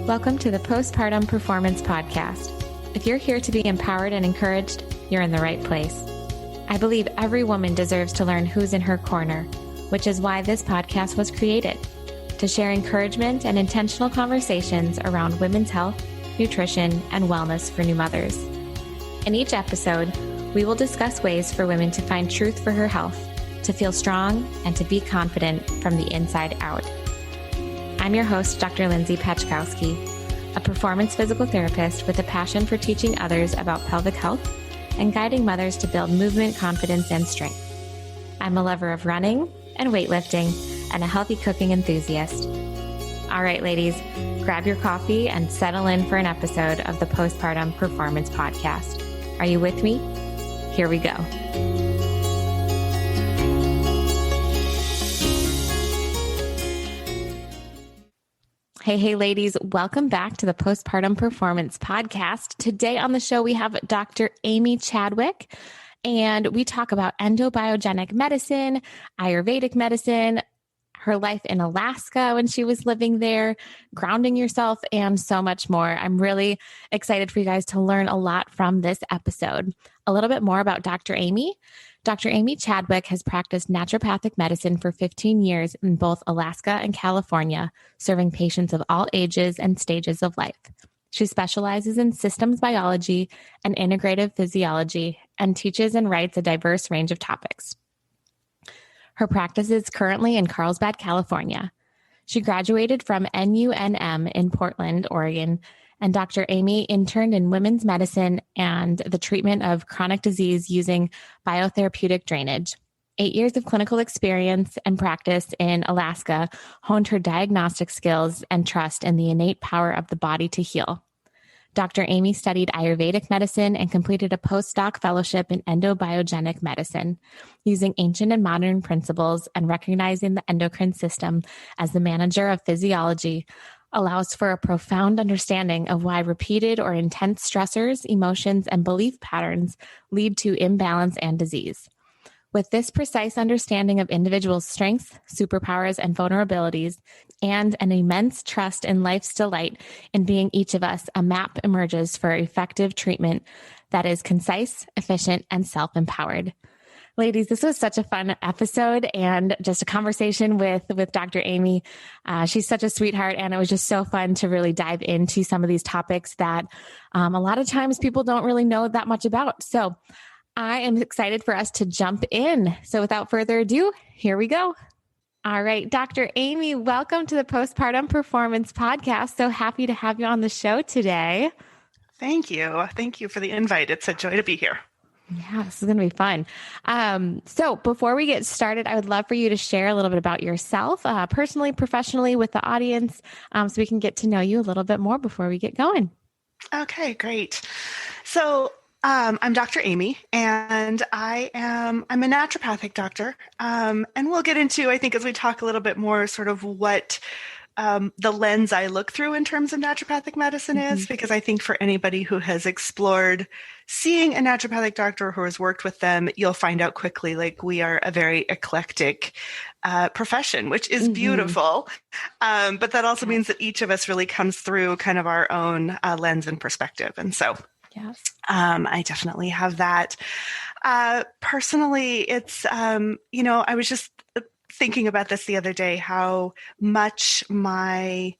Welcome to the Postpartum Performance Podcast. If you're here to be empowered and encouraged, you're in the right place. I believe every woman deserves to learn who's in her corner, which is why this podcast was created, to share encouragement and intentional conversations around women's health, nutrition, and wellness for new mothers. In each episode, we will discuss ways for women to find truth for her health, to feel strong, and to be confident from the inside out. I'm your host, Dr. Lindsay Peczkowski, a performance physical therapist with a passion for teaching others about pelvic health and guiding mothers to build movement, confidence, and strength. I'm a lover of running and weightlifting and a healthy cooking enthusiast. All right, ladies, grab your coffee and settle in for an episode of the Postpartum Performance Podcast. Are you with me? Here we go. Hey, ladies, welcome back to the Postpartum Performance Podcast. Today on the show, we have Dr. Amy Chadwick, and we talk about endobiogenic medicine, Ayurvedic medicine, her life in Alaska when she was living there, grounding yourself, and so much more. I'm really excited for you guys to learn a lot from this episode. A little bit more about Dr. Amy. Dr. Amy Chadwick has practiced naturopathic medicine for 15 years in both Alaska and California, serving patients of all ages and stages of life. She specializes in systems biology and integrative physiology and teaches and writes a diverse range of topics. Her practice is currently in Carlsbad, California. She graduated from NUNM in Portland, Oregon, and Dr. Amy interned in women's medicine and the treatment of chronic disease using biotherapeutic drainage. 8 years of clinical experience and practice in Alaska honed her diagnostic skills and trust in the innate power of the body to heal. Dr. Amy studied Ayurvedic medicine and completed a postdoc fellowship in endobiogenic medicine, using ancient and modern principles and recognizing the endocrine system as the manager of physiology allows for a profound understanding of why repeated or intense stressors, emotions, and belief patterns lead to imbalance and disease. With this precise understanding of individuals' strengths, superpowers, and vulnerabilities, and an immense trust in life's delight in being each of us, a map emerges for effective treatment that is concise, efficient, and self-empowered. Ladies, this was such a fun episode and just a conversation with Dr. Amy. She's such a sweetheart, and it was just so fun to really dive into some of these topics that a lot of times people don't really know that much about. So I am excited for us to jump in. So without further ado, here we go. All right, Dr. Amy, welcome to the Postpartum Performance Podcast. So happy to have you on the show today. Thank you. Thank you for the invite. It's a joy to be here. Yeah, this is going to be fun. So before we get started, I would love for you to share a little bit about yourself, personally, professionally, with the audience, so we can get to know you a little bit more before we get going. Okay, great. So I'm Dr. Amy, and I'm a naturopathic doctor. And we'll get into, I think, as we talk a little bit more, sort of what the lens I look through in terms of naturopathic medicine is, because I think for anybody who has explored seeing a naturopathic doctor who has worked with them, you'll find out quickly, like, we are a very eclectic profession, which is beautiful. But that also means that each of us really comes through kind of our own lens and perspective. And so yes. I definitely have that. Personally, it's, I was just thinking about this the other day, how much I've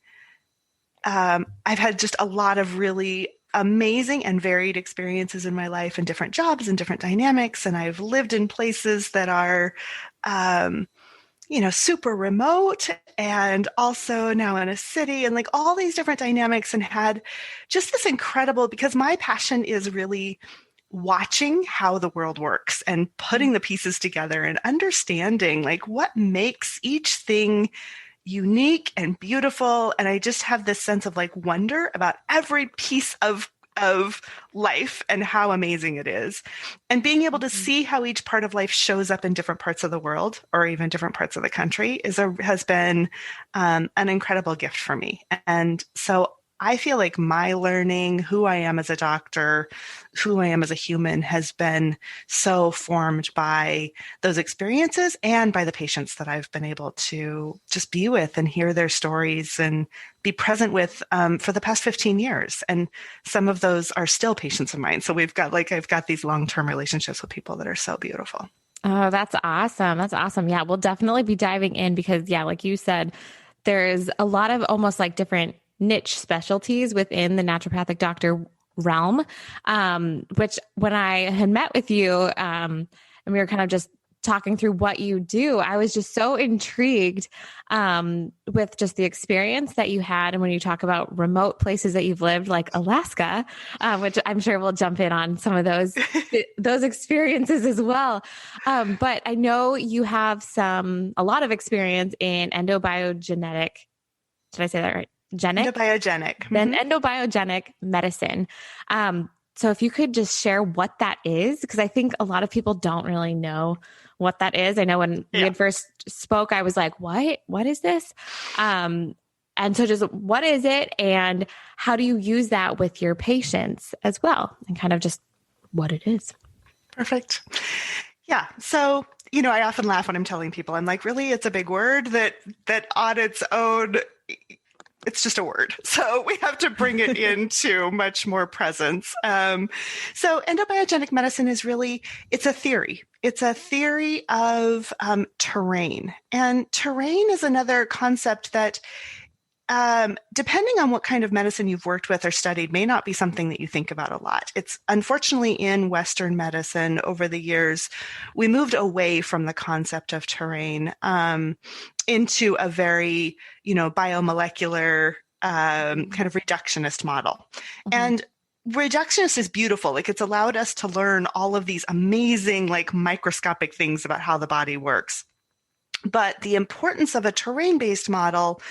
had just a lot of really amazing and varied experiences in my life and different jobs and different dynamics. And I've lived in places that are, super remote, and also now in a city, and like all these different dynamics, and had just this incredible, because my passion is really watching how the world works and putting the pieces together and understanding like what makes each thing unique and beautiful. And I just have this sense of like wonder about every piece of life and how amazing it is. And being able to see how each part of life shows up in different parts of the world or even different parts of the country has been an incredible gift for me. And so I feel like my learning, who I am as a doctor, who I am as a human has been so formed by those experiences and by the patients that I've been able to just be with and hear their stories and be present with for the past 15 years. And some of those are still patients of mine. So I've got these long-term relationships with people that are so beautiful. Oh, that's awesome. That's awesome. Yeah, we'll definitely be diving in because, yeah, like you said, there's a lot of almost like different niche specialties within the naturopathic doctor realm, which when I had met with you, and we were kind of just talking through what you do, I was just so intrigued with just the experience that you had. And when you talk about remote places that you've lived, like Alaska, which I'm sure we'll jump in on some of those experiences as well. But I know you have a lot of experience in endobiogenetic. Did I say that right? Endobiogenic. Then endobiogenic medicine. So if you could just share what that is, because I think a lot of people don't really know what that is. I know when we had first spoke, I was like, what is this? And so just what is it and how do you use that with your patients as well? And kind of just what it is. Perfect. Yeah. So, I often laugh when I'm telling people, I'm like, really, it's a big word that on its own, it's just a word. So we have to bring it into much more presence. So endobiogenic medicine is it's a theory. It's a theory of terrain. And terrain is another concept that, depending on what kind of medicine you've worked with or studied, may not be something that you think about a lot. It's unfortunately in Western medicine over the years, we moved away from the concept of terrain into a very, biomolecular kind of reductionist model. Mm-hmm. And reductionist is beautiful. Like it's allowed us to learn all of these amazing, like microscopic things about how the body works. But the importance of a terrain-based model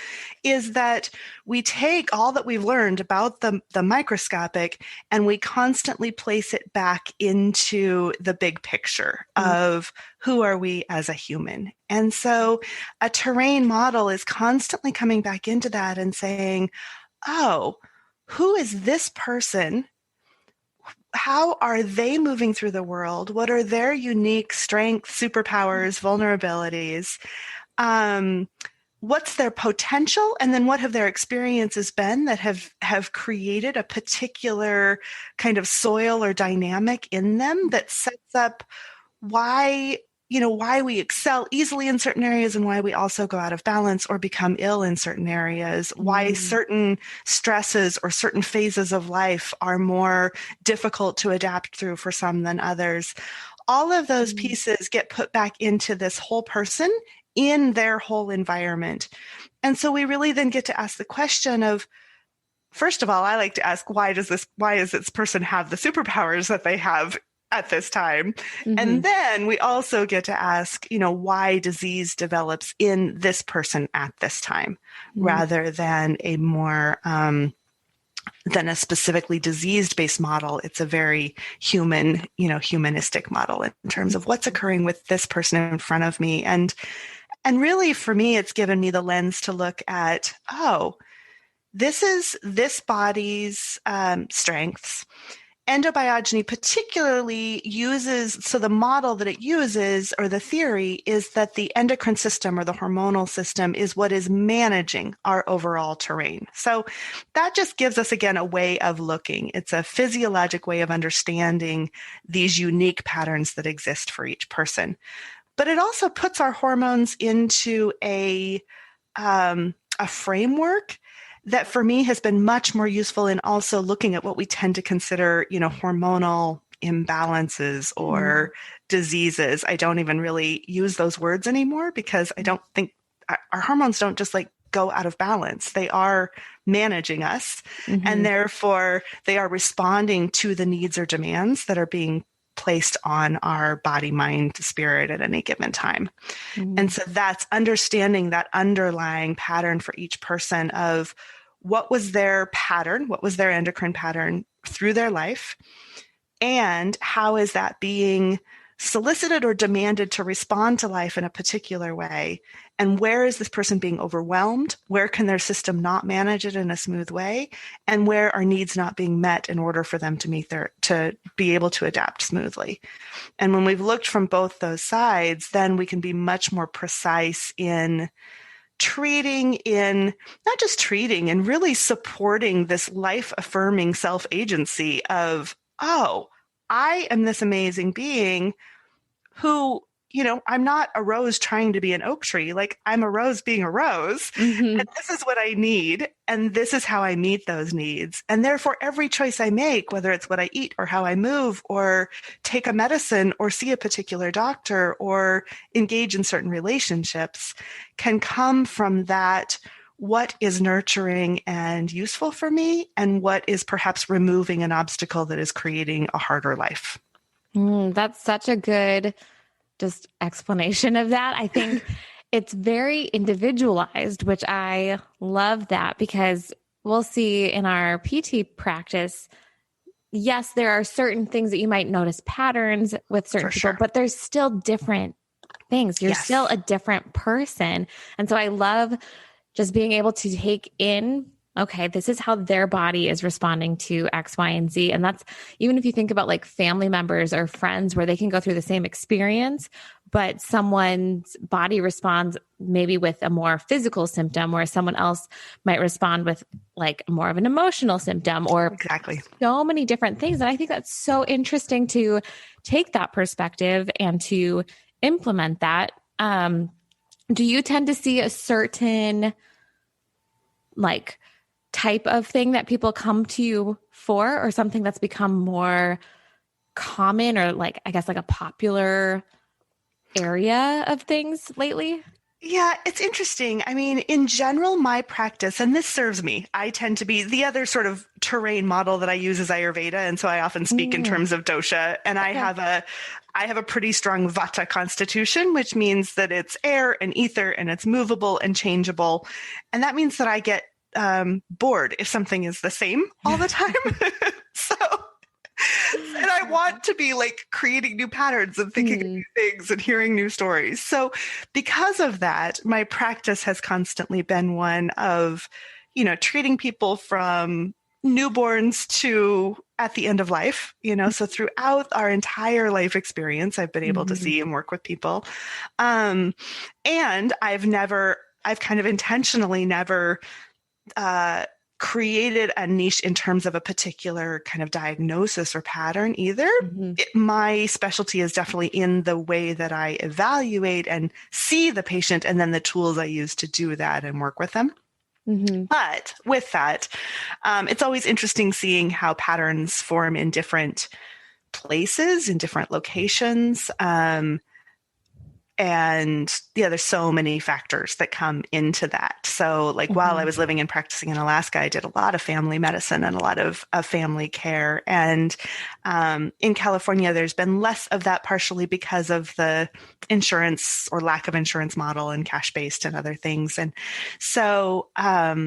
is that we take all that we've learned about the microscopic and we constantly place it back into the big picture of who are we as a human. And so a terrain model is constantly coming back into that and saying, oh, who is this person? How are they moving through the world? What are their unique strengths, superpowers, vulnerabilities? What's their potential? And then what have their experiences been that have created a particular kind of soil or dynamic in them that sets up why we excel easily in certain areas and why we also go out of balance or become ill in certain areas, why certain stresses or certain phases of life are more difficult to adapt through for some than others. All of those pieces get put back into this whole person in their whole environment. And so we really then get to ask the question of, first of all, I like to ask, why does this person have the superpowers that they have at this time? Mm-hmm. And then we also get to ask, why disease develops in this person at this time, rather than a more, than a specifically disease-based model. It's a very humanistic model in terms of what's occurring with this person in front of me. And really for me, it's given me the lens to look at, this is this body's strengths. Endobiogeny particularly so the model that it uses, or the theory, is that the endocrine system or the hormonal system is what is managing our overall terrain. So that just gives us, again, a way of looking. It's a physiologic way of understanding these unique patterns that exist for each person. But it also puts our hormones into a framework that for me has been much more useful in also looking at what we tend to consider, hormonal imbalances or diseases. I don't even really use those words anymore because I don't think our hormones don't just go out of balance. They are managing us, and therefore they are responding to the needs or demands that are being placed on our body, mind, spirit at any given time. And so that's understanding that underlying pattern for each person of what was their pattern, what was their endocrine pattern through their life, and how is that being solicited or demanded to respond to life in a particular way? And where is this person being overwhelmed? Where can their system not manage it in a smooth way? And where are needs not being met in order for them to be able to adapt smoothly? And when we've looked from both those sides, then we can be much more precise in not just treating, and really supporting this life-affirming self-agency of, oh, I am this amazing being who, I'm not a rose trying to be an oak tree. Like, I'm a rose being a rose. Mm-hmm. And this is what I need. And this is how I meet those needs. And therefore, every choice I make, whether it's what I eat or how I move or take a medicine or see a particular doctor or engage in certain relationships, can come from that. What is nurturing and useful for me, and what is perhaps removing an obstacle that is creating a harder life? That's such a good just explanation of that. I think it's very individualized, which I love that, because we'll see in our PT practice, yes, there are certain things that you might notice patterns with certain people, sure. But there's still different things. You're Yes. still a different person. And so I love just being able to take in, okay, this is how their body is responding to X, Y, and Z. And that's, even if you think about like family members or friends where they can go through the same experience, but someone's body responds maybe with a more physical symptom, where someone else might respond with like more of an emotional symptom, or Exactly. so many different things. And I think that's so interesting to take that perspective and to implement that. Do you tend to see a certain like type of thing that people come to you for, or something that's become more common, or like, I guess, like a popular area of things lately? Yeah, it's interesting. I mean, in general, my practice, and this serves me, I tend to be the other sort of terrain model that I use is Ayurveda. And so I often speak in terms of dosha, and I have a pretty strong vata constitution, which means that it's air and ether, and it's movable and changeable. And that means that I get bored if something is the same all the time. And I want to be like creating new patterns and thinking of new things and hearing new stories. So because of that, my practice has constantly been one of, treating people from newborns to at the end of life, so throughout our entire life experience, I've been able to see and work with people. And I've kind of intentionally never created a niche in terms of a particular kind of diagnosis or pattern either. My specialty is definitely in the way that I evaluate and see the patient, and then the tools I use to do that and work with them. But with that, it's always interesting seeing how patterns form in different places, in different locations. And yeah, there's so many factors that come into that. So like while I was living and practicing in Alaska, I did a lot of family medicine and a lot of family care. And in California, there's been less of that, partially because of the insurance or lack of insurance model and cash-based and other things. And so at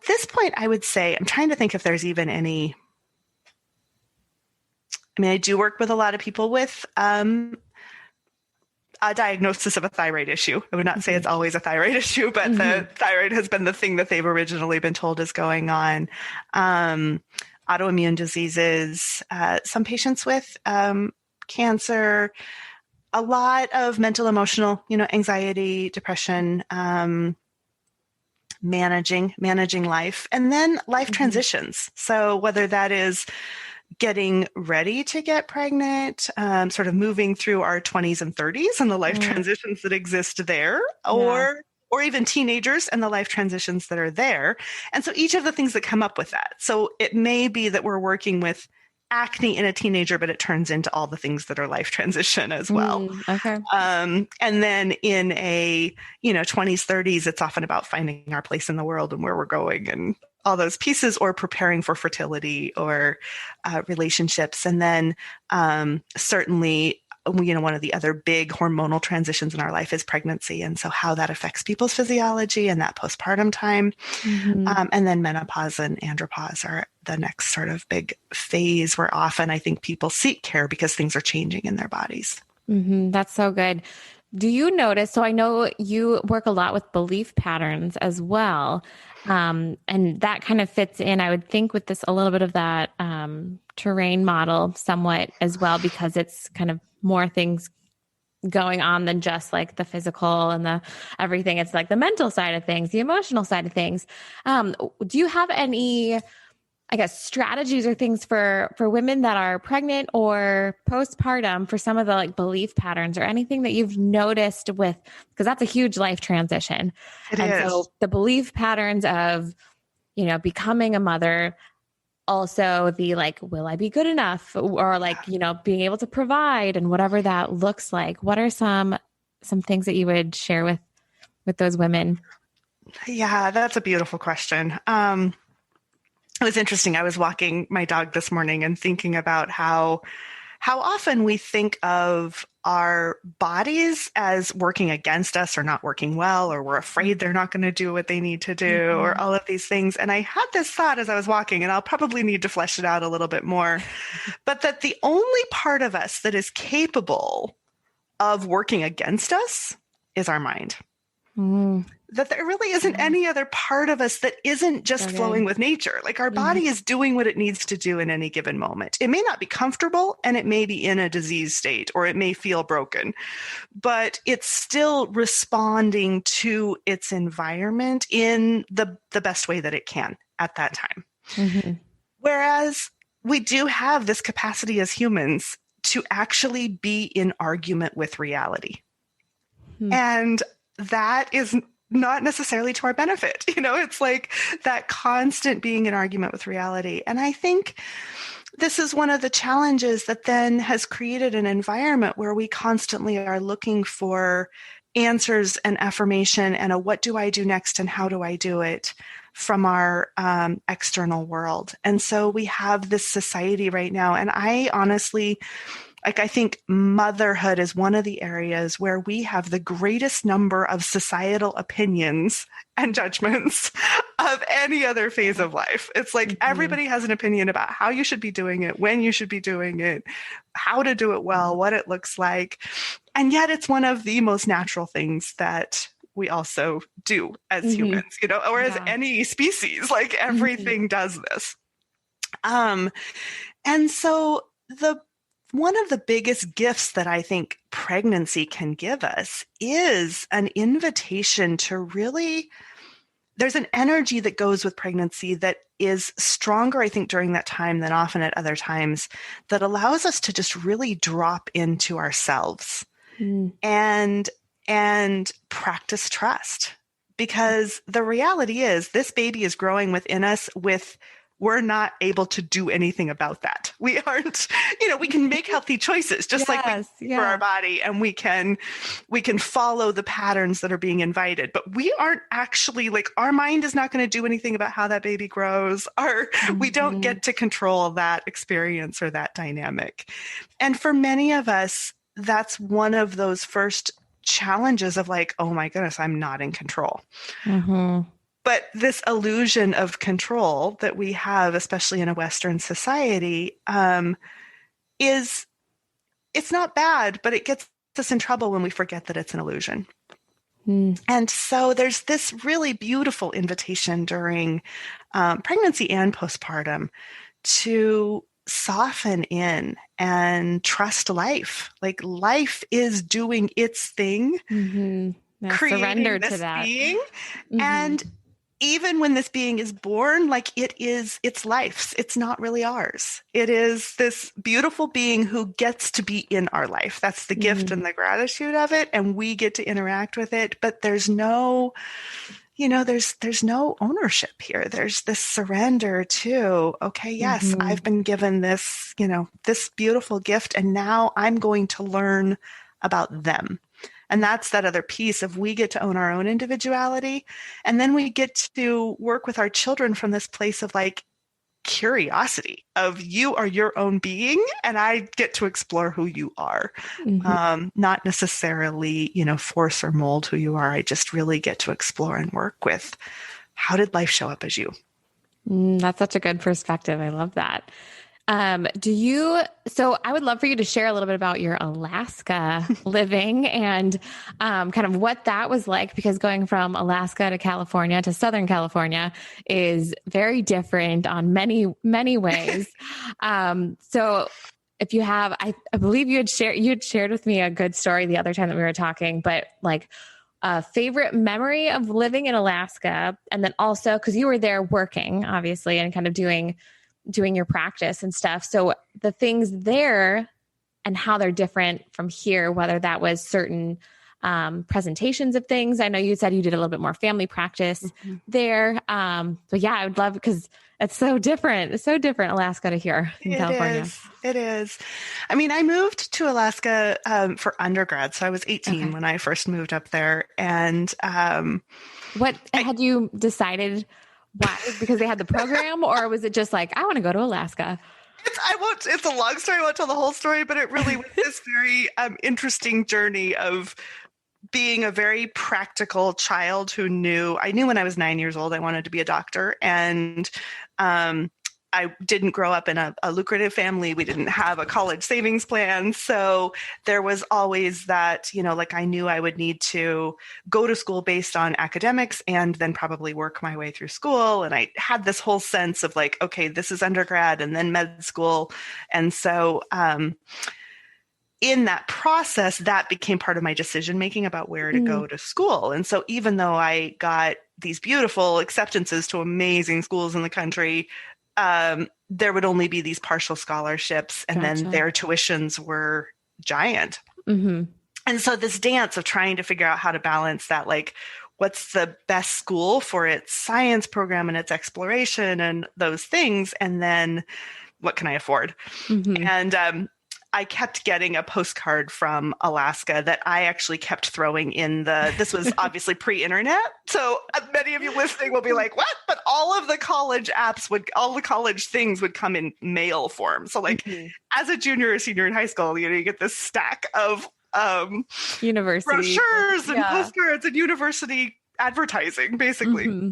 this point, I would say, I'm trying to think if there's even any, I do work with a lot of people with a diagnosis of a thyroid issue. I would not say it's always a thyroid issue, but the thyroid has been the thing that they've originally been told is going on. Autoimmune diseases, some patients with cancer, a lot of mental, emotional, anxiety, depression, managing life, and then life transitions. So whether that is getting ready to get pregnant, sort of moving through our 20s and 30s and the life transitions that exist there, or even teenagers and the life transitions that are there. And so each of the things that come up with that. So it may be that we're working with acne in a teenager, but it turns into all the things that are life transition as well. And then in a, 20s, 30s, it's often about finding our place in the world and where we're going and all those pieces, or preparing for fertility or relationships. And then certainly, one of the other big hormonal transitions in our life is pregnancy. And so how that affects people's physiology and that postpartum time. And then menopause and andropause are the next sort of big phase where often I think people seek care because things are changing in their bodies. That's so good. Do you notice? So I know you work a lot with belief patterns as well. And that kind of fits in, I would think, with this a little bit of that terrain model somewhat as well, because it's kind of more things going on than just like the physical and the everything. It's like the mental side of things, the emotional side of things. Do you have any, I guess, strategies or things for women that are pregnant or postpartum for some of the like belief patterns or anything that you've noticed with, because that's a huge life transition. It And is. so the belief patterns of, becoming a mother, also the like, will I be good enough? Or like, being able to provide and whatever that looks like. What are some things that you would share with those women? Yeah, that's a beautiful question. It was interesting. I was walking my dog this morning and thinking about how often we think of our bodies as working against us or not working well, or we're afraid they're not going to do what they need to do, or all of these things. And I had this thought as I was walking, and I'll probably need to flesh it out a little bit more, but that the only part of us that is capable of working against us is our mind. That there really isn't any other part of us that isn't just flowing with nature. Like our body is doing what it needs to do in any given moment. It may not be comfortable, and it may be in a disease state, or it may feel broken, but it's still responding to its environment in the best way that it can at that time. Whereas we do have this capacity as humans to actually be in argument with reality. And that is not necessarily to our benefit. It's like that constant being in argument with reality. And I think this is one of the challenges that then has created an environment where we constantly are looking for answers and affirmation and a what do I do next and how do I do it from our external world. And so we have this society right now. And I honestly, I think motherhood is one of the areas where we have the greatest number of societal opinions and judgments of any other phase of life. It's like everybody has an opinion about how you should be doing it, when you should be doing it, how to do it well, what it looks like. And yet it's one of the most natural things that we also do as humans, or as any species. Like everything does this. And so one of the biggest gifts that I think pregnancy can give us is an invitation to really, there's an energy that goes with pregnancy that is stronger, I think, during that time than often at other times, that allows us to just really drop into ourselves and practice trust. Because the reality is this baby is growing within us we're not able to do anything about that. We aren't, we can make healthy choices just like for our body, and we can follow the patterns that are being invited, but we aren't actually, like, our mind is not going to do anything about how that baby grows, or we don't get to control that experience or that dynamic. And for many of us, that's one of those first challenges of like, oh my goodness, I'm not in control. But this illusion of control that we have, especially in a Western society, it's not bad, but it gets us in trouble when we forget that it's an illusion. And so there's this really beautiful invitation during pregnancy and postpartum to soften in and trust life. Like life is doing its thing, creating surrender this to that being, and even when this being is born, like it's life's, it's not really ours. It is this beautiful being who gets to be in our life. That's the gift and the gratitude of it. And we get to interact with it, but there's no, there's no ownership here. There's this surrender to, okay, yes, I've been given this, this beautiful gift, and now I'm going to learn about them. And that's that other piece of, we get to own our own individuality. And then we get to work with our children from this place of like curiosity of, you are your own being, and I get to explore who you are. Not necessarily, force or mold who you are. I just really get to explore and work with, how did life show up as you? That's such a good perspective. I love that. So I would love for you to share a little bit about your Alaska living and kind of what that was like, because going from Alaska to California to Southern California is very different on many, many ways. So if you have, I believe you had shared with me a good story the other time that we were talking, but like a favorite memory of living in Alaska. And then also, because you were there working, obviously, and kind of doing your practice and stuff. So the things there and how they're different from here, whether that was certain presentations of things. I know you said you did a little bit more family practice there. But yeah, I would love, because it's so different. It's so different, Alaska to here in California. It is. I mean, I moved to Alaska for undergrad. So I was 18 when I first moved up there. And what had you decided? Why? Because they had the program, or was it just like, I want to go to Alaska? It's a long story. I won't tell the whole story, but it really was this very interesting journey of being a very practical child I knew when I was 9 years old, I wanted to be a doctor. And I didn't grow up in a lucrative family. We didn't have a college savings plan. So there was always that, like I knew I would need to go to school based on academics and then probably work my way through school. And I had this whole sense of like, okay, this is undergrad and then med school. And so in that process, that became part of my decision-making about where to go to school. And so even though I got these beautiful acceptances to amazing schools in the country, there would only be these partial scholarships, and then their tuitions were giant. Mm-hmm. And so this dance of trying to figure out how to balance that, like, what's the best school for its science program and its exploration and those things, and then what can I afford? Mm-hmm. And I kept getting a postcard from Alaska that I actually kept throwing in this was obviously pre-internet. So many of you listening will be like, what? But all of the college all the college things would come in mail form. So like as a junior or senior in high school, you get this stack of university brochures and postcards and university advertising, basically. Mm-hmm.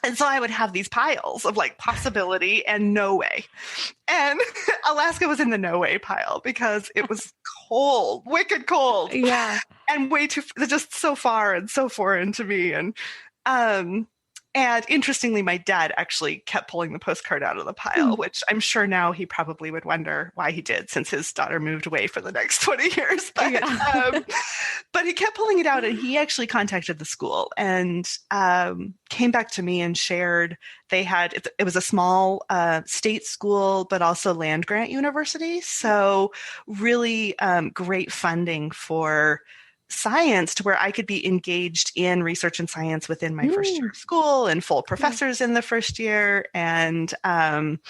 And so I would have these piles of like possibility and no way. And Alaska was in the no way pile because it was cold, wicked cold. Yeah. And just so far and so foreign to me. And interestingly, my dad actually kept pulling the postcard out of the pile, which I'm sure now he probably would wonder why he did, since his daughter moved away for the next 20 years. But he kept pulling it out, and he actually contacted the school and came back to me and shared it was a small state school, but also land grant university. So really great funding for science, to where I could be engaged in research and science within my first year of school, and full professors in the first year. And the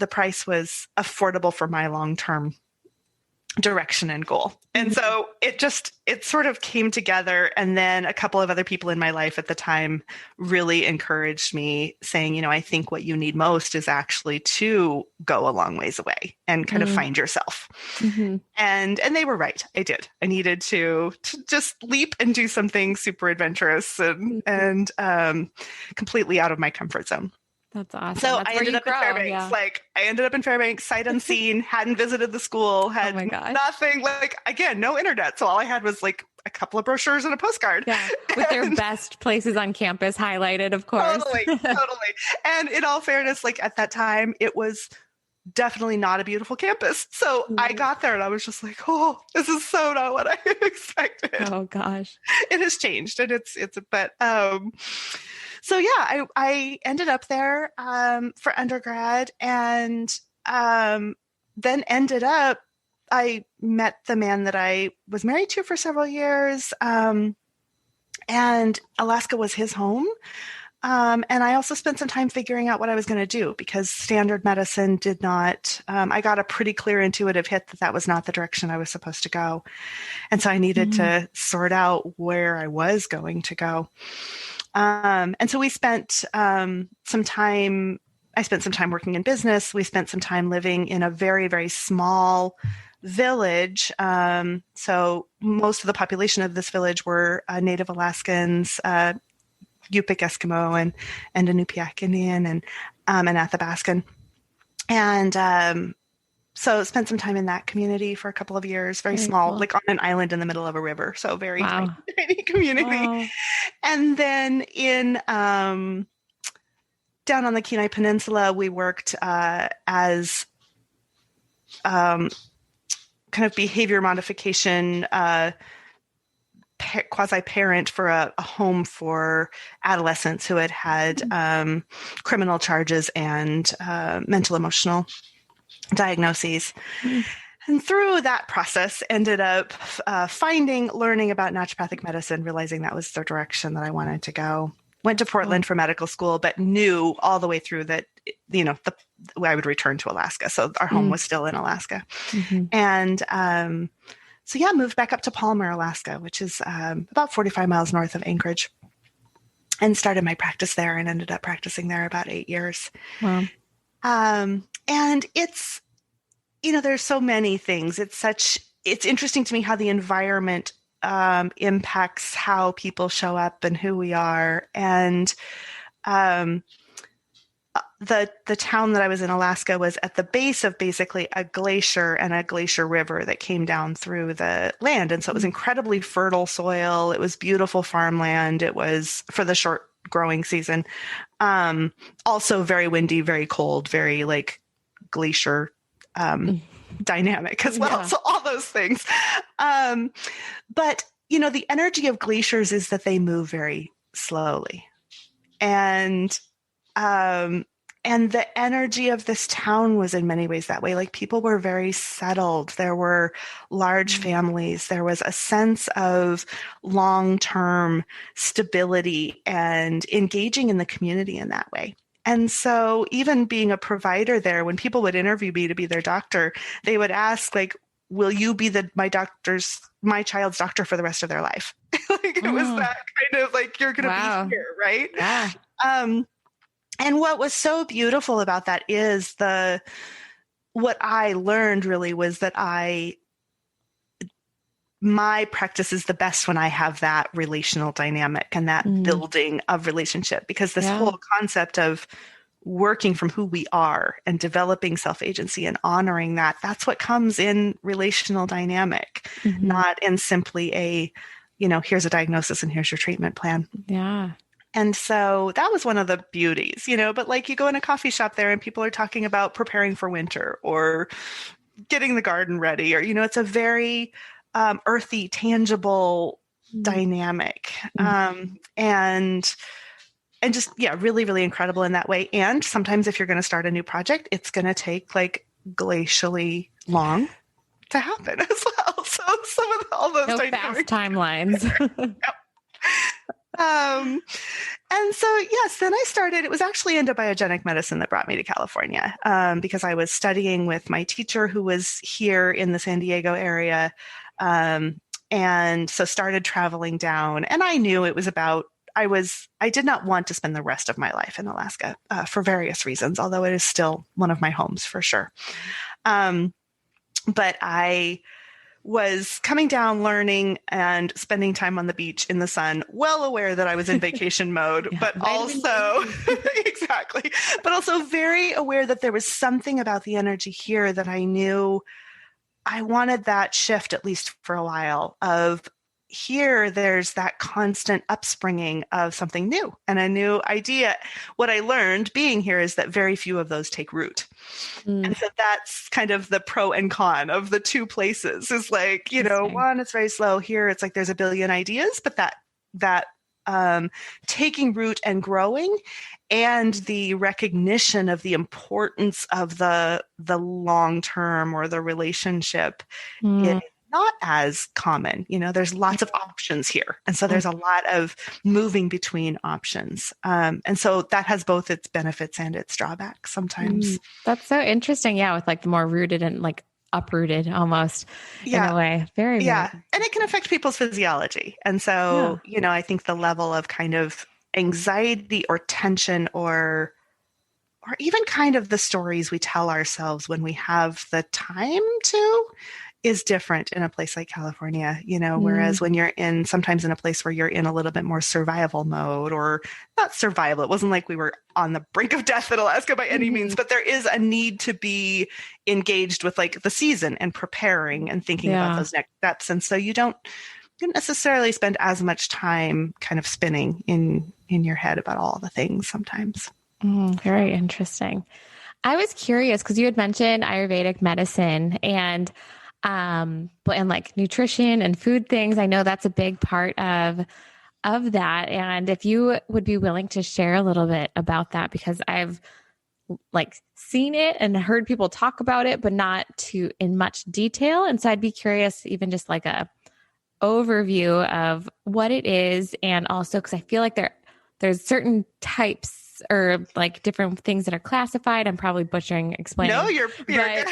price was affordable for my long-term direction and goal. And so it sort of came together. And then a couple of other people in my life at the time really encouraged me, saying, I think what you need most is actually to go a long ways away and kind of find yourself. Mm-hmm. And they were right. I did. I needed to just leap and do something super adventurous and completely out of my comfort zone. That's awesome. So I ended up in Fairbanks. Yeah. I ended up in Fairbanks, sight unseen, hadn't visited the school, had nothing, again, no internet. So all I had was like a couple of brochures and a postcard. Yeah. With their best places on campus highlighted, of course. Totally. And in all fairness, at that time, it was definitely not a beautiful campus. So I got there and I was just like, oh, this is so not what I expected. Oh gosh. It has changed, and so yeah, I ended up there for undergrad, and then I met the man that I was married to for several years, and Alaska was his home. And I also spent some time figuring out what I was going to do, because standard medicine did not, I got a pretty clear intuitive hit that was not the direction I was supposed to go. And so I needed to sort out where I was going to go. And so we spent some time working in business. We spent some time living in a very, very small village. So most of the population of this village were Native Alaskans, Yupik Eskimo and Inupiaq Indian and an Athabascan. And so spent some time in that community for a couple of years, very small, cool. like on an island in the middle of a river. So very Wow. tiny community. Wow. And then down on the Kenai Peninsula, we worked as kind of behavior modification quasi-parent for a home for adolescents who had criminal charges and mental emotional diagnoses. And through that process, ended up learning about naturopathic medicine, realizing that was the direction that I wanted to go. Went to Portland for medical school, but knew all the way through that, I would return to Alaska. So our home was still in Alaska. And moved back up to Palmer, Alaska, which is about 45 miles north of Anchorage, and started my practice there and ended up practicing there about 8 years. Wow. And it's, there's so many things. It's interesting to me how the environment impacts how people show up and who we are. And the town that I was in, Alaska, was at the base of basically a glacier and a glacier river that came down through the land. And so it was incredibly fertile soil. It was beautiful farmland. It was for the short growing season. Also very windy, very cold, very like glacier dynamic as well. Yeah. So all those things. But, the energy of glaciers is that they move very slowly. And the energy of this town was in many ways that way. Like people were very settled. There were large families. There was a sense of long-term stability and engaging in the community in that way. And so even being a provider there, when people would interview me to be their doctor, they would ask, like, will you be my child's doctor for the rest of their life? Like it was that kind of like, you're going to be here, right? Yeah. And what was so beautiful about that is what I learned really was that my practice is the best when I have that relational dynamic and that building of relationship, because this whole concept of working from who we are and developing self-agency and honoring that's what comes in relational dynamic, not in simply here's a diagnosis and here's your treatment plan. Yeah. And so that was one of the beauties, but like you go in a coffee shop there and people are talking about preparing for winter or getting the garden ready, or, it's a very earthy, tangible dynamic. And just, really, really incredible in that way. And sometimes if you're going to start a new project, it's going to take like glacially long to happen as well. So some of all those fast timelines. And so, yes, then I started, it was actually Endobiogenic Medicine that brought me to California, because I was studying with my teacher who was here in the San Diego area. And so started traveling down, and I knew it was I did not want to spend the rest of my life in Alaska, for various reasons, although it is still one of my homes for sure. But I was coming down, learning and spending time on the beach in the sun, well aware that I was in vacation mode, but also exactly, but also very aware that there was something about the energy here that I knew I wanted that shift, at least for a while, of here, there's that constant upspringing of something new and a new idea. What I learned being here is that very few of those take root. And so that's kind of the pro and con of the two places, is like, one, it's very slow. Here, it's like there's a billion ideas, but that taking root and growing, and the recognition of the importance of the long term or the relationship is not as common. There's lots of options here. And so there's a lot of moving between options. And so that has both its benefits and its drawbacks sometimes. That's so interesting. Yeah. With like the more rooted and like uprooted almost in a way. Very, yeah. And it can affect people's physiology. And so, I think the level of kind of anxiety or tension or even kind of the stories we tell ourselves when we have the time to is different in a place like California, whereas when you're sometimes in a place where you're in a little bit more survival mode, or not survival. It wasn't like we were on the brink of death in Alaska by any means, but there is a need to be engaged with like the season and preparing and thinking about those next steps. And so you don't necessarily spend as much time kind of spinning in your head about all the things sometimes. Very interesting. I was curious because you had mentioned Ayurvedic medicine and like nutrition and food things. I know that's a big part of that. And if you would be willing to share a little bit about that, because I've like seen it and heard people talk about it, but not in much detail. And so I'd be curious, even just like a overview of what it is. And also, because I feel like there's certain types or like different things that are classified. I'm probably explaining. No, you're good.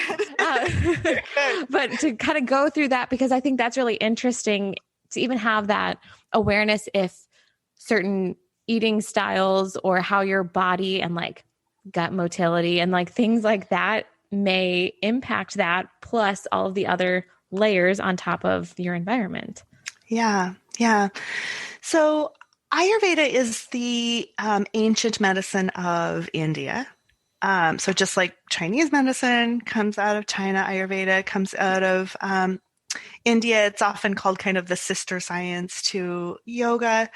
But to kind of go through that, because I think that's really interesting to even have that awareness if certain eating styles or how your body and like gut motility and like things like that may impact that, plus all of the other layers on top of your environment. Yeah. So Ayurveda is the ancient medicine of India. So just like Chinese medicine comes out of China, Ayurveda comes out of India. It's often called kind of the sister science to yoga.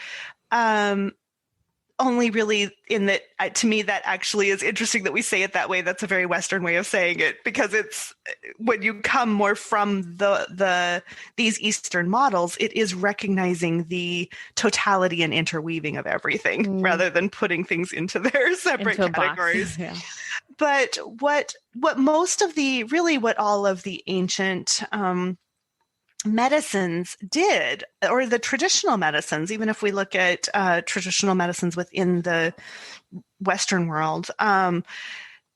Only really in that, to me, that actually is interesting that we say it that way. That's a very Western way of saying it, because it's when you come more from these Eastern models, it is recognizing the totality and interweaving of everything rather than putting things into their separate categories. Yeah. But what all of the ancient medicines did, or the traditional medicines, even if we look at traditional medicines within the Western world,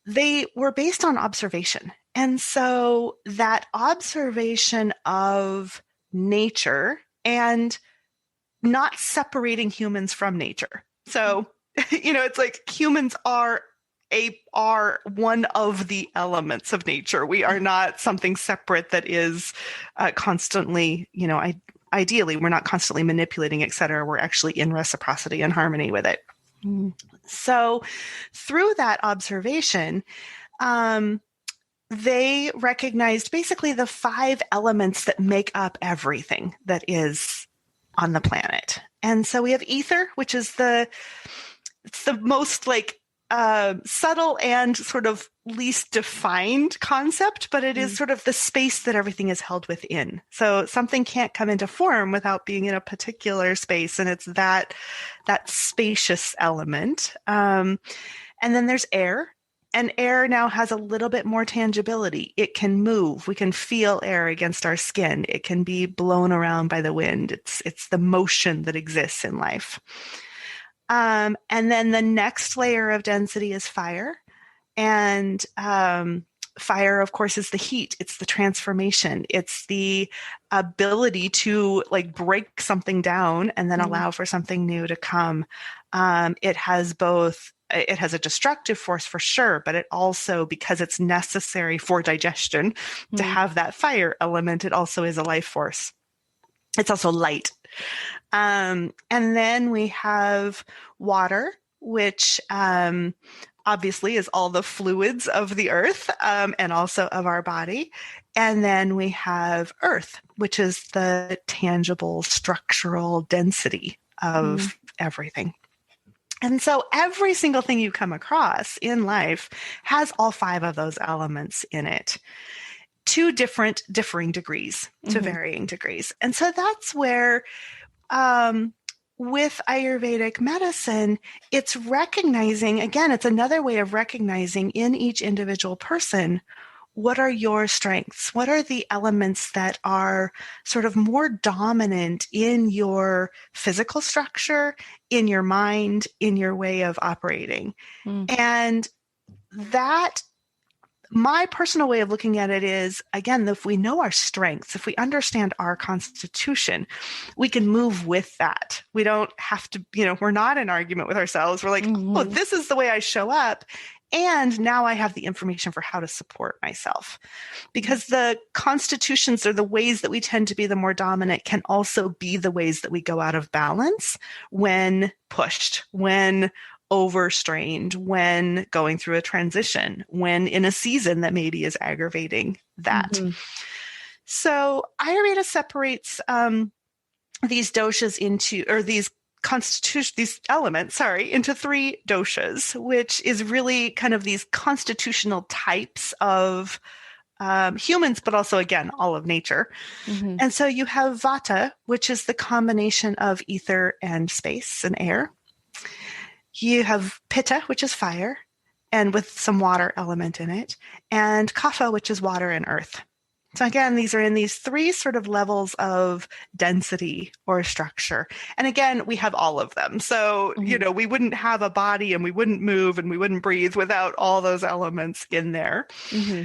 they were based on observation. And so that observation of nature and not separating humans from nature. So, it's like humans are one of the elements of nature. We are not something separate that is constantly, ideally, we're not constantly manipulating, et cetera. We're actually in reciprocity and harmony with it. So through that observation, they recognized basically the 5 elements that make up everything that is on the planet. And so we have ether, which is it's the most like subtle and sort of least defined concept, but it is sort of the space that everything is held within. So something can't come into form without being in a particular space, and it's that spacious element. And then there's air, and air now has a little bit more tangibility. It can move. We can feel air against our skin. It can be blown around by the wind. It's the motion that exists in life. And then the next layer of density is fire. And fire, of course, is the heat. It's the transformation. It's the ability to like break something down and then allow for something new to come. It has a destructive force for sure, but it also, because it's necessary for digestion to have that fire element, it also is a life force. It's also light. And then we have water, which obviously is all the fluids of the earth and also of our body. And then we have earth, which is the tangible structural density of everything. And so every single thing you come across in life has all 5 of those elements in it, to differing degrees, to varying degrees. And so that's where with Ayurvedic medicine, it's recognizing, again, it's another way of recognizing in each individual person, what are your strengths? What are the elements that are sort of more dominant in your physical structure, in your mind, in your way of operating? And that, my personal way of looking at it is, again, if we know our strengths, if we understand our constitution, we can move with that. We don't have to, we're not in argument with ourselves. We're like, oh, this is the way I show up. And now I have the information for how to support myself, because the constitutions, or the ways that we tend to be the more dominant, can also be the ways that we go out of balance when pushed, when overstrained, when going through a transition, when in a season that maybe is aggravating that. Mm-hmm. So Ayurveda separates these doshas into, or these elements, into 3 doshas, which is really kind of these constitutional types of humans, but also, again, all of nature. Mm-hmm. And so you have vata, which is the combination of ether and space and air. You have pitta, which is fire, and with some water element in it, and kapha, which is water and earth. So again, these are in these 3 sort of levels of density or structure. And again, we have all of them. So, Mm-hmm. we wouldn't have a body, and we wouldn't move, and we wouldn't breathe without all those elements in there. Mm-hmm.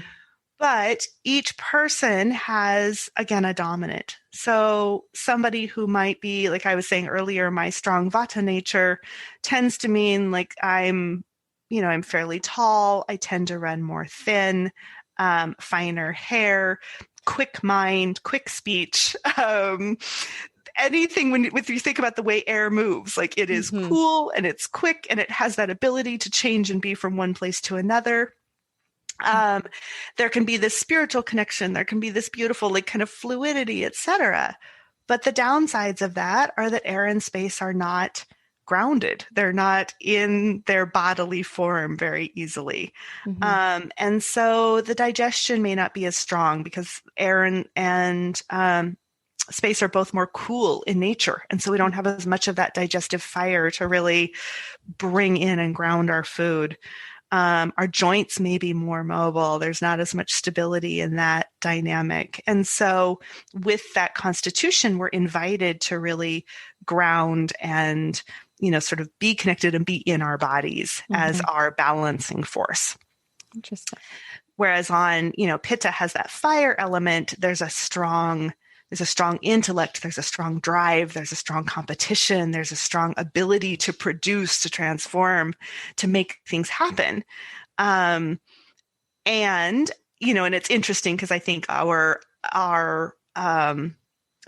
But each person has, again, a dominant. So somebody who might be, like I was saying earlier, my strong vata nature tends to mean like I'm fairly tall. I tend to run more thin. Finer hair, quick mind, quick speech, anything when you think about the way air moves, like it is Mm-hmm. cool and it's quick and it has that ability to change and be from one place to another. There can be this spiritual connection. There can be this beautiful, like kind of fluidity, etc. But the downsides of that are that air and space are not grounded. They're not in their bodily form very easily. Mm-hmm. And so the digestion may not be as strong, because air and space are both more cool in nature. And so we don't have as much of that digestive fire to really bring in and ground our food. Our joints may be more mobile. There's not as much stability in that dynamic. And so with that constitution, we're invited to really ground and sort of be connected and be in our bodies as our balancing force. Interesting. Whereas on, pitta has that fire element. There's a strong intellect. There's a strong drive. There's a strong competition. There's a strong ability to produce, to transform, to make things happen. And it's interesting because I think our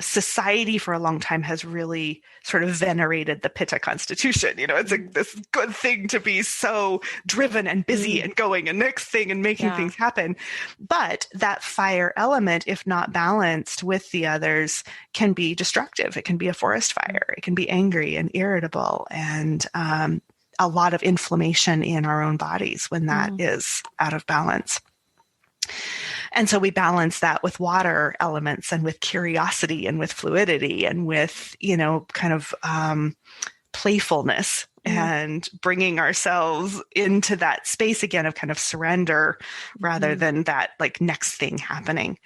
society for a long time has really sort of venerated the pitta constitution. It's this good thing to be so driven and busy and going and next thing and making things happen. But that fire element, if not balanced with the others, can be destructive. It can be a forest fire. It can be angry and irritable, and a lot of inflammation in our own bodies when that is out of balance. And so we balance that with water elements and with curiosity and with fluidity and with, kind of playfulness and bringing ourselves into that space again of kind of surrender rather than that like next thing happening.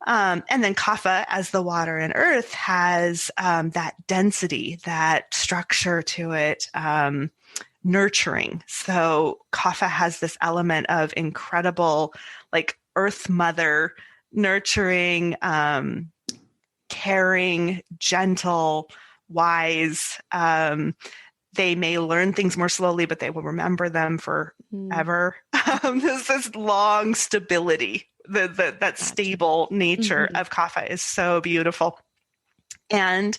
And then kapha, as the water and earth, has that density, that structure to it, nurturing. So kapha has this element of incredible, like earth mother, nurturing, caring, gentle, wise. They may learn things more slowly, but they will remember them forever. There's this long stability. That stable nature of kapha is so beautiful. And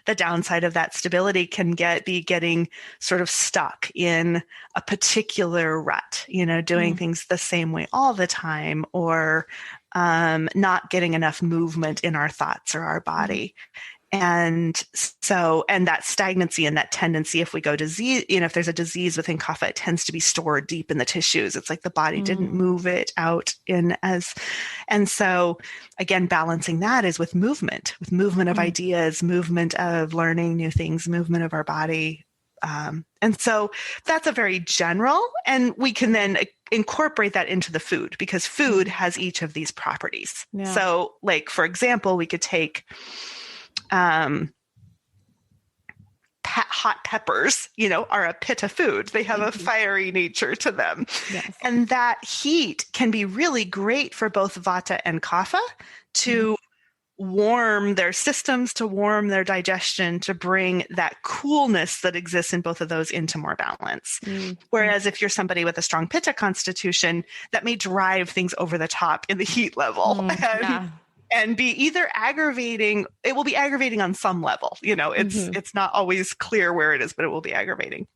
the downside of that stability can be getting sort of stuck in a particular rut, doing things the same way all the time, or not getting enough movement in our thoughts or our body. And that stagnancy and that tendency, if we go disease, if there's a disease within kapha, it tends to be stored deep in the tissues. It's like the body didn't move it out and so again, balancing that is with movement of ideas, movement of learning new things, movement of our body. And so that's a very general, and we can then incorporate that into the food, because food has each of these properties. Yeah. So like, for example, we could take hot peppers, are a pitta food. They have a fiery nature to them. Yes. And that heat can be really great for both vata and kapha to warm their systems, to warm their digestion, to bring that coolness that exists in both of those into more balance. Whereas if you're somebody with a strong pitta constitution, that may drive things over the top in the heat level and be either aggravating. It will be aggravating on some level. It's not always clear where it is, but it will be aggravating.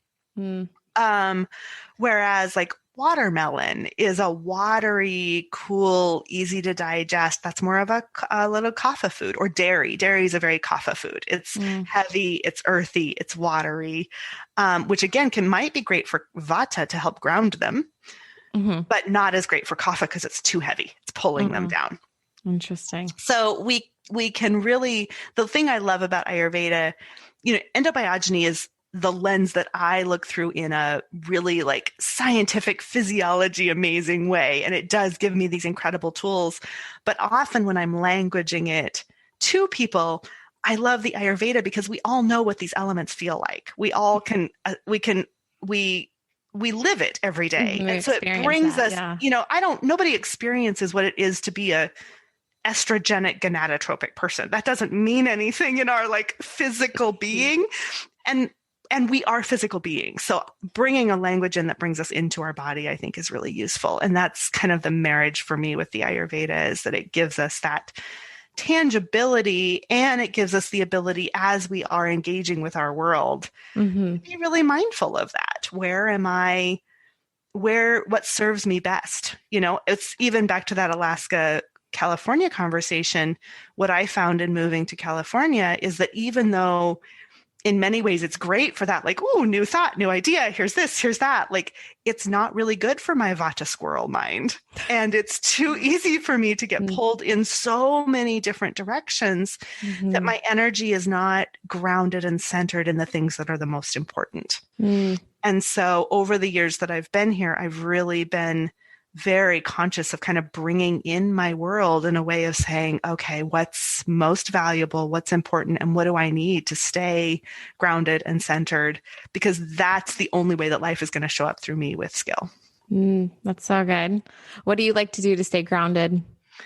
Whereas like watermelon is a watery, cool, easy to digest. That's more of a little kapha food. Or dairy. Dairy is a very kapha food. It's heavy, it's earthy, it's watery, which again might be great for vata to help ground them, but not as great for kapha because it's too heavy. It's pulling them down. Interesting. So we can really, the thing I love about Ayurveda, endobiogeny is the lens that I look through in a really like scientific physiology, amazing way. And it does give me these incredible tools. But often when I'm languaging it to people, I love the Ayurveda because we all know what these elements feel like. We all can, we live it every day. And so it brings us, nobody experiences what it is to be a estrogenic gonadotropic person. That doesn't mean anything in our like physical being. And we are physical beings. So bringing a language in that brings us into our body, I think is really useful. And that's kind of the marriage for me with the Ayurveda, is that it gives us that tangibility and it gives us the ability as we are engaging with our world to be really mindful of that. What serves me best? It's even back to that Alaska, California conversation. What I found in moving to California is that even though in many ways it's great for that, like, ooh, new thought, new idea, here's this, here's that. Like, it's not really good for my vata squirrel mind. And it's too easy for me to get pulled in so many different directions that my energy is not grounded and centered in the things that are the most important. And so over the years that I've been here, I've really been very conscious of kind of bringing in my world in a way of saying, okay, what's most valuable, what's important, and what do I need to stay grounded and centered? Because that's the only way that life is going to show up through me with skill. That's so good. What do you like to do to stay grounded?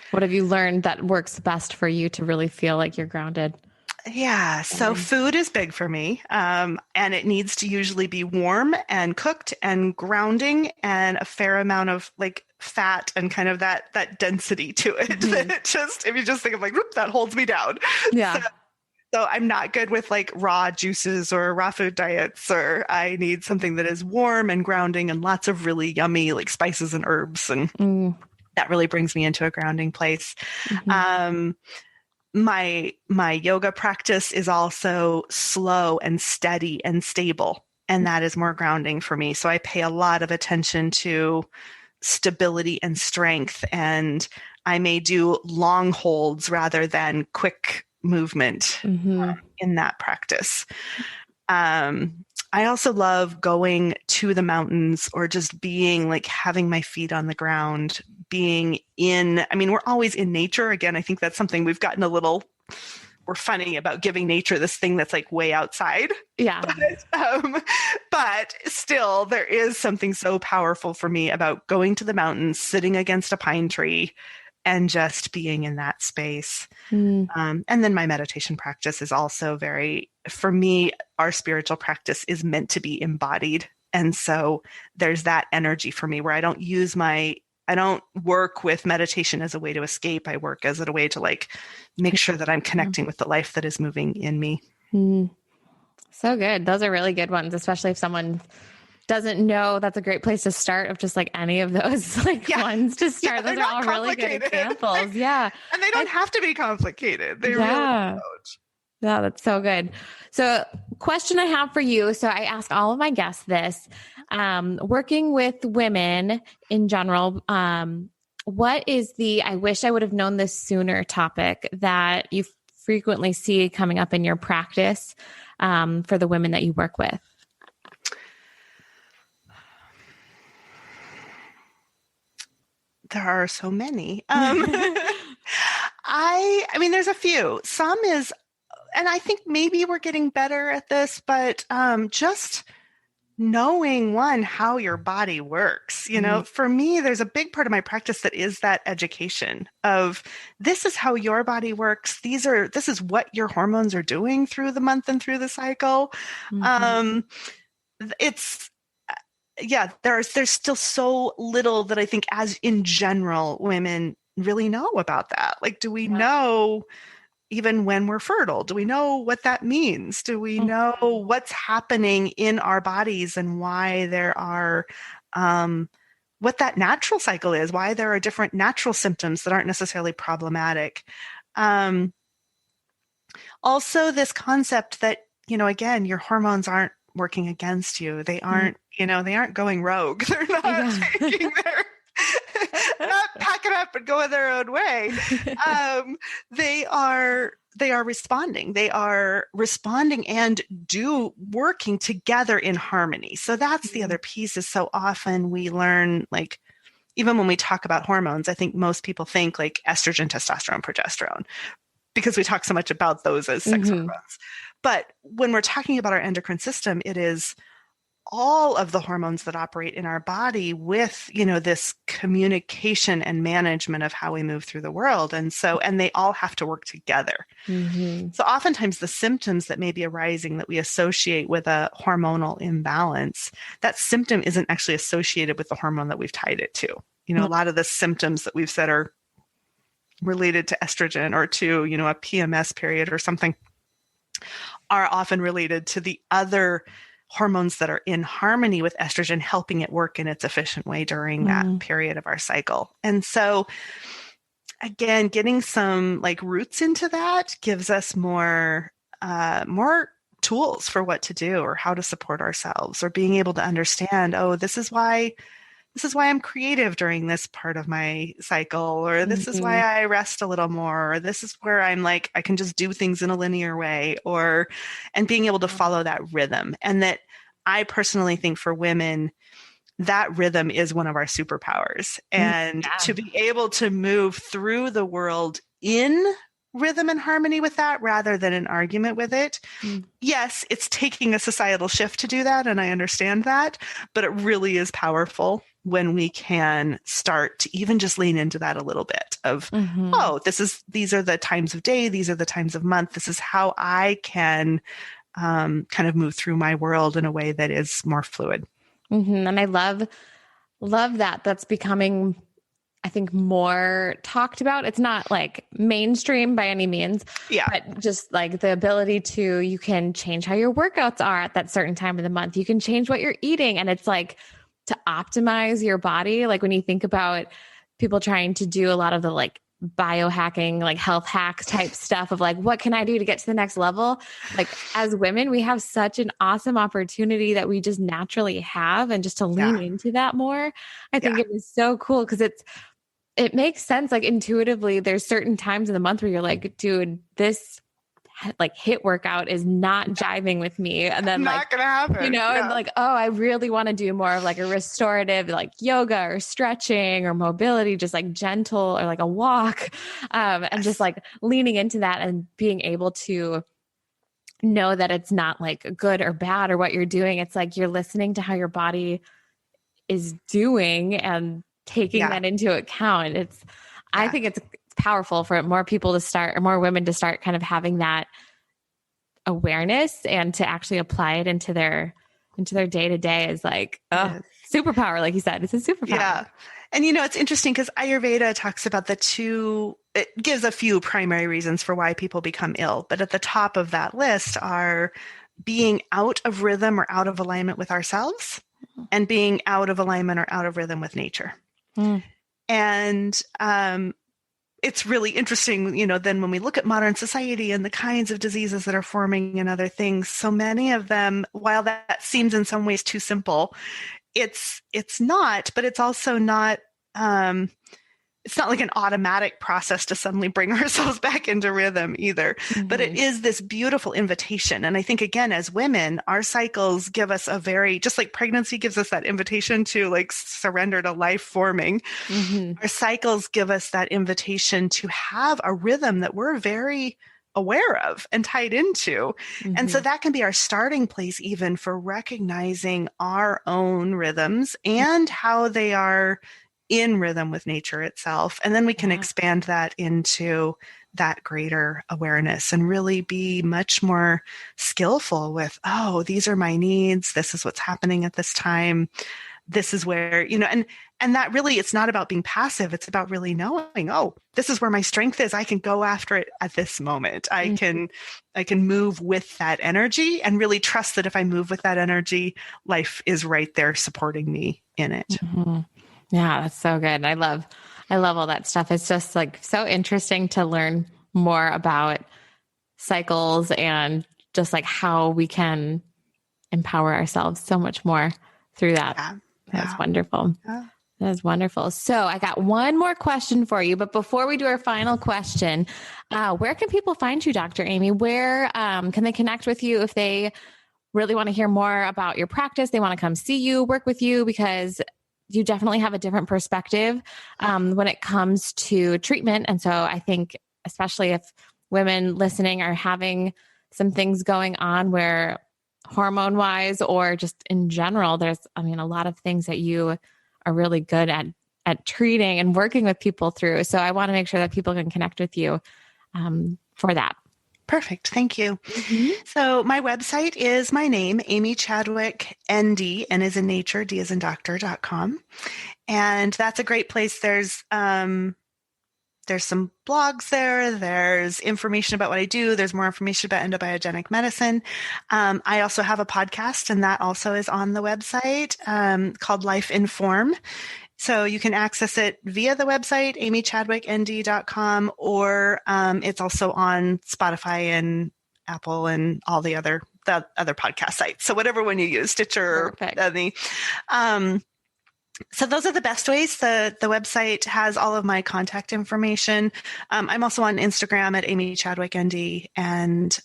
What have you learned that works best for you to really feel like you're grounded? Yeah. So food is big for me. And it needs to usually be warm and cooked and grounding and a fair amount of like fat and kind of that density to it. That it just, if you just think of like, whoop, that holds me down. Yeah. So I'm not good with like raw juices or raw food diets, or I need something that is warm and grounding and lots of really yummy like spices and herbs. And that really brings me into a grounding place. My yoga practice is also slow and steady and stable, and that is more grounding for me. So I pay a lot of attention to stability and strength, and I may do long holds rather than quick movement in that practice. I also love going to the mountains or just being like having my feet on the ground, we're always in nature. Again, I think that's something we've gotten we're funny about giving nature this thing that's like way outside. Yeah. But still, there is something so powerful for me about going to the mountains, sitting against a pine tree, and just being in that space. And then my meditation practice is also for me, our spiritual practice is meant to be embodied. And so there's that energy for me where I don't work with meditation as a way to escape. I work as a way to like make sure that I'm connecting with the life that is moving in me. So good. Those are really good ones, especially if someone doesn't know. That's a great place to start, of just like any of those ones to start. Those are all really good examples. Yeah. And they don't have to be complicated. They really don't. Yeah, that's so good. So question I have for you. So I ask all of my guests this, working with women in general, what is the, I wish I would have known this sooner topic that you frequently see coming up in your practice, for the women that you work with? There are so many. There's a few. Some is, and I think maybe we're getting better at this, but just knowing how your body works. For me, there's a big part of my practice that is that education of this is how your body works. This is what your hormones are doing through the month and through the cycle. It's yeah, there's still so little that I think as in general women really know about that. Like, do we know even when we're fertile? Do we know what that means? Do we know what's happening in our bodies and why there are, what that natural cycle is, why there are different natural symptoms that aren't necessarily problematic? Also, this concept that, again, your hormones aren't working against you. They aren't, they aren't going rogue. They're not taking not packing up and going their own way. They are responding. They are responding and working together in harmony. So that's the other piece is so often we learn, like, even when we talk about hormones, I think most people think like estrogen, testosterone, progesterone, because we talk so much about those as sex hormones. But when we're talking about our endocrine system, it is all of the hormones that operate in our body with, this communication and management of how we move through the world. And they all have to work together. So oftentimes the symptoms that may be arising that we associate with a hormonal imbalance, that symptom isn't actually associated with the hormone that we've tied it to. A lot of the symptoms that we've said are related to estrogen or to, a PMS period or something are often related to the other hormones that are in harmony with estrogen, helping it work in its efficient way during that period of our cycle. And so again, getting some like roots into that gives us more tools for what to do or how to support ourselves, or being able to understand, oh, this is why I'm creative during this part of my cycle, or this is why I rest a little more, or this is where I'm like, I can just do things in a linear way, and being able to follow that rhythm. And that I personally think for women, that rhythm is one of our superpowers. And to be able to move through the world in rhythm and harmony with that rather than an argument with it. Yes, it's taking a societal shift to do that, and I understand that, but it really is powerful when we can start to even just lean into that a little bit of, oh, these are the times of day, these are the times of month, this is how I can kind of move through my world in a way that is more fluid. And I love that. That's becoming, I think, more talked about. It's not like mainstream by any means, but just like the ability to, you can change how your workouts are at that certain time of the month. You can change what you're eating. And it's like to optimize your body. Like when you think about people trying to do a lot of the like biohacking, like health hacks type stuff of like, what can I do to get to the next level? Like as women, we have such an awesome opportunity that we just naturally have, and just to lean into that more. I think it is so cool because it makes sense. Like intuitively, there's certain times in the month where you're like, dude, this like HIIT workout is not jiving with me. And then not gonna happen. And like, oh, I really want to do more of like a restorative, like yoga or stretching or mobility, just like gentle, or like a walk. And just like leaning into that and being able to know that it's not like good or bad or what you're doing. It's like, you're listening to how your body is doing and taking that into account. I think it's powerful for more people to start, or more women to start kind of having that awareness and to actually apply it into their day to day is like, superpower. Like you said, it's a superpower. Yeah. And it's interesting because Ayurveda talks about it gives a few primary reasons for why people become ill. But at the top of that list are being out of rhythm or out of alignment with ourselves, and being out of alignment or out of rhythm with nature. And it's really interesting, then when we look at modern society and the kinds of diseases that are forming and other things, so many of them, while that seems in some ways too simple, it's not, but it's also not, it's not like an automatic process to suddenly bring ourselves back into rhythm either. But it is this beautiful invitation. And I think, again, as women, our cycles give us just like pregnancy gives us that invitation to like surrender to life forming. Our cycles give us that invitation to have a rhythm that we're very aware of and tied into. And so that can be our starting place even for recognizing our own rhythms and how they are in rhythm with nature itself. And then we can expand that into that greater awareness and really be much more skillful with, oh, these are my needs. This is what's happening at this time. This is where, and that really, it's not about being passive. It's about really knowing, oh, this is where my strength is. I can go after it at this moment. I can move with that energy and really trust that if I move with that energy, life is right there supporting me in it. Mm-hmm. Yeah, that's so good. I love all that stuff. It's just like so interesting to learn more about cycles and just like how we can empower ourselves so much more through that. Yeah. That's wonderful. Yeah. That is wonderful. So I got one more question for you, but before we do our final question, where can people find you, Dr. Amy? Where can they connect with you if they really want to hear more about your practice? They want to come see you, work with you, because you definitely have a different perspective when it comes to treatment. And so I think, especially if women listening are having some things going on where hormone wise or just in general, there's, a lot of things that you are really good at treating and working with people through. So I want to make sure that people can connect with you for that. Perfect. Thank you. Mm-hmm. So my website is my name, Amy Chadwick, ND, N as in nature, D as in doctor.com. And that's a great place. There's some blogs there. There's information about what I do. There's more information about endobiogenic medicine. I also have a podcast, and that also is on the website called Life Inform. So you can access it via the website, amychadwicknd.com, or it's also on Spotify and Apple and all the other podcast sites. So whatever one you use, Stitcher, so those are the best ways. The website has all of my contact information. I'm also on Instagram at amychadwicknd, and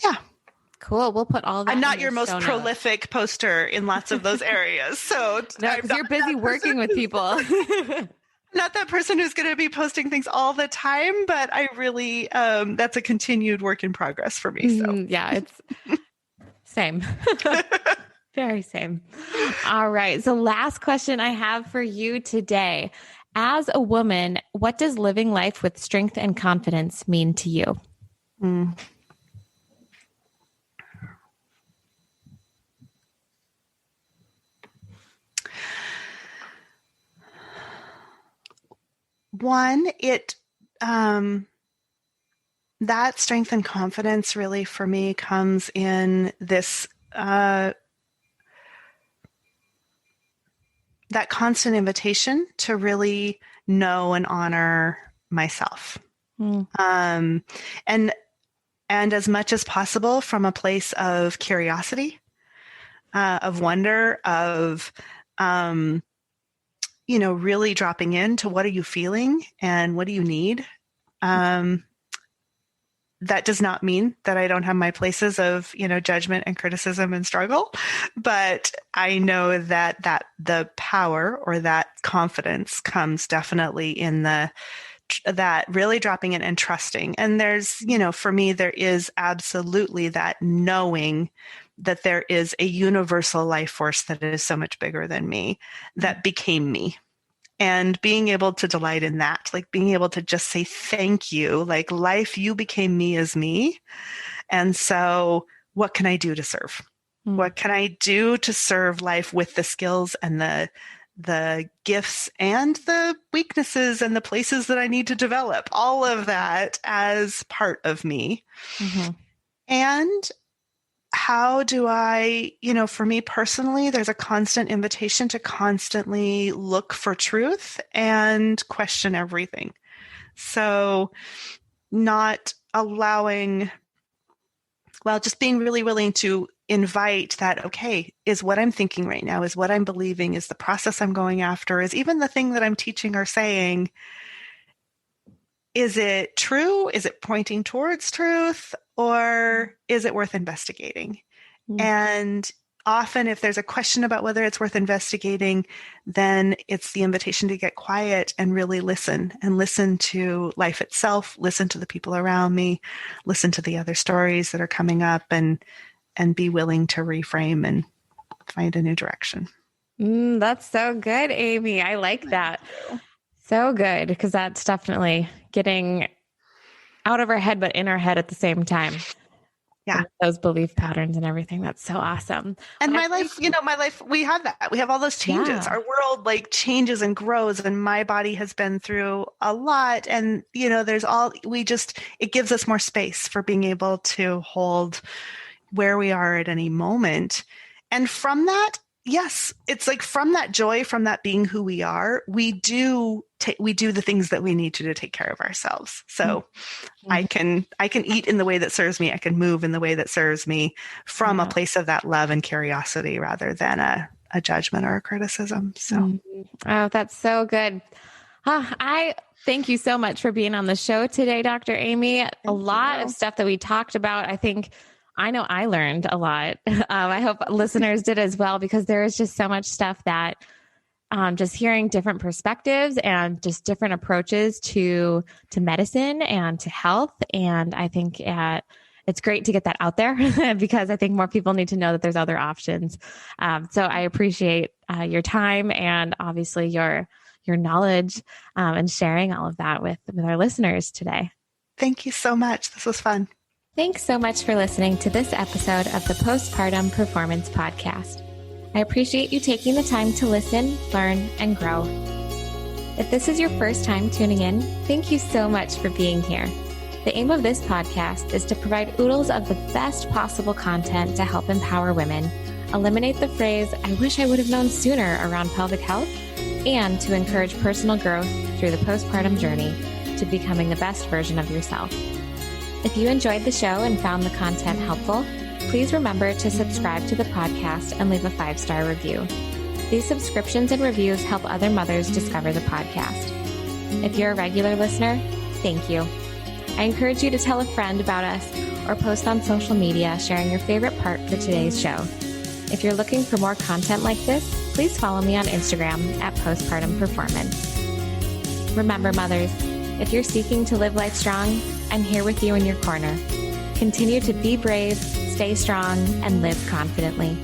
yeah. Cool. We'll put all that. I'm not your most prolific poster in lots of those areas. So no, because you're busy working with people. Not that person who's going to be posting things all the time, but I really, that's a continued work in progress for me. So yeah, it's same. Very same. All right. So last question I have for you today. As a woman, what does living life with strength and confidence mean to you? One, that strength and confidence really for me comes in this, that constant invitation to really know and honor myself. And as much as possible from a place of curiosity, of wonder, of, really dropping into what are you feeling and what do you need? That does not mean that I don't have my places of, judgment and criticism and struggle, but I know that the power or that confidence comes definitely in that really dropping in and trusting. And there's, for me, there is absolutely that knowing that there is a universal life force that is so much bigger than me, that became me. And being able to delight in that, like being able to just say, thank you, like life, you became me as me. And so what can I do to serve? What can I do to serve life with the skills and the gifts and the weaknesses and the places that I need to develop, all of that as part of me. And how do I, for me personally, there's a constant invitation to constantly look for truth and question everything. So not allowing, just being really willing to invite that, okay, is what I'm thinking right now, is what I'm believing, is the process I'm going after, is even the thing that I'm teaching or saying, is it true? Is it pointing towards truth? Or is it worth investigating? And often if there's a question about whether it's worth investigating, then it's the invitation to get quiet and really listen, and listen to life itself, listen to the people around me, listen to the other stories that are coming up, and be willing to reframe and find a new direction. That's so good, Amy. I like that. So good, because that's definitely getting out of our head, but in our head at the same time. Yeah. Those belief patterns and everything. That's so awesome. And my life, we have that. We have all those changes. Yeah. Our world changes and grows, and my body has been through a lot. And, it gives us more space for being able to hold where we are at any moment. And from that, yes, it's from that joy, from that being who we are, we do the things that we need to take care of ourselves. So I can eat in the way that serves me. I can move in the way that serves me from a place of that love and curiosity rather than a judgment or a criticism. So, oh, that's so good. I thank you so much for being on the show today, Dr. Amy. A lot of stuff that we talked about, I know I learned a lot. I hope listeners did as well, because there is just so much stuff that just hearing different perspectives and just different approaches to medicine and to health. And I think it's great to get that out there because I think more people need to know that there's other options. So I appreciate your time and obviously your knowledge and sharing all of that with our listeners today. Thank you so much. This was fun. Thanks so much for listening to this episode of the Postpartum Performance Podcast. I appreciate you taking the time to listen, learn, and grow. If this is your first time tuning in, thank you so much for being here. The aim of this podcast is to provide oodles of the best possible content to help empower women, eliminate the phrase, "I wish I would have known sooner" around pelvic health, and to encourage personal growth through the postpartum journey to becoming the best version of yourself. If you enjoyed the show and found the content helpful, please remember to subscribe to the podcast and leave a 5-star review. These subscriptions and reviews help other mothers discover the podcast. If you're a regular listener, thank you. I encourage you to tell a friend about us or post on social media sharing your favorite part for today's show. If you're looking for more content like this, please follow me on Instagram at Postpartum Performance. Remember, mothers, if you're seeking to live life strong, I'm here with you in your corner. Continue to be brave, stay strong, and live confidently.